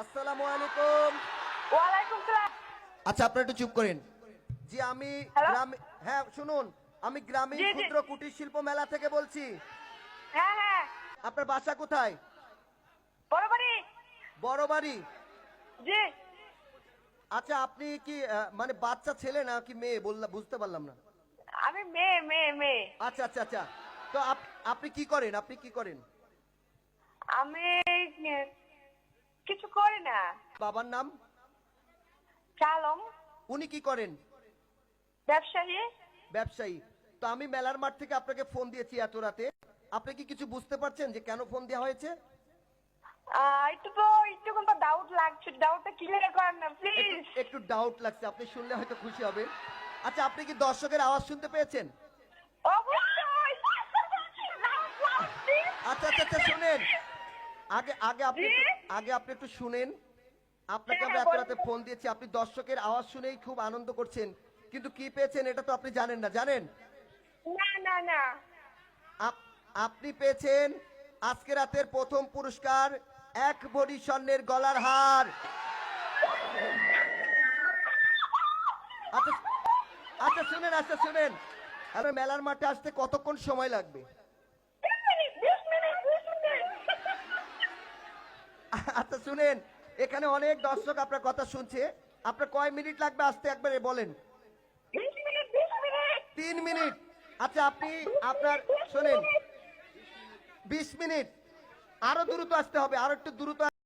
আসসালামু আলাইকুম। ওয়ালাইকুম সালাম। আচ্ছা আপনারা একটু চুপ করেন। জি আমি হ্যালো। হ্যাঁ শুনুন, আমি গ্রামীণ জি জি। ক্ষুদ্র কুটির শিল্প মেলা থেকে বলছি। হ্যাঁ হ্যাঁ। আপনার বাসা কোথায়? বরাবরই। বড়বাড়ি। জি। আচ্ছা আপনি কি মানে বাচ্চা ছেলে না কি মেয়ে বললাম, বুঝতে পারলাম না। আমি মেয়ে। আচ্ছা আচ্ছা আচ্ছা। তো আপনি কি করেন? আপনি কি করেন? আমি কিছু করি না। বাবার নাম? চালম। উনি কি করেন? ব্যবসায়ী। ব্যবসায়ী। তো আমি মেলার মাঠ থেকে আপনাকে ফোন দিয়েছি এত রাতে। আপনি কি কিছু বুঝতে পারছেন যে কেন ফোন দেওয়া হয়েছে? একটু কোনটা ডাউট লাগছে, ডাউটটা ক্লিয়ার করেন না একটু প্লিজ। একটু ডাউট লাগছে, আপনি শুনলে হয়তো খুশি হবেন। আচ্ছা আপনি কি দর্শকের আওয়াজ শুনতে পেয়েছেন? অবশ্যই। আচ্ছা আচ্ছা আচ্ছা শুনেন, আগে আগে আপনি জি? আগে আপনি একটু শুনেন। আপনাকে হ্যাঁ আমরা হ্যাঁ এত বলেন। রাতে ফোন দিয়েছি, আপনি দর্শকের আওয়াজ শুনেই খুব আনন্দ করছেন, কিন্তু কি পেয়েছেন এটা তো আপনি জানেন না, জানেন? না। আপ- আপনি পেয়েছেন আজকে রাতের প্রথম পুরস্কার, 1 ভরি স্বর্ণের গলার হার। আচ্ছা আচ্ছা শুনেন, আচ্ছা শুনেন, আপনার মেলার মাঠে আসতে কতক্ষণ সময় লাগবে? 20 মিনিট। আচ্ছা শুনেন, এখানে অনেক দর্শক আপনার কথা শুনছে। আপনার কয় মিনিট লাগবে আসতে একবারে বলেন? 20 মিনিট। 3 মিনিট। আচ্ছা আপনি আপনার শোনেন, 20 মিনিট। আরো দ্রুত আসতে হবে, আরো একটু দ্রুত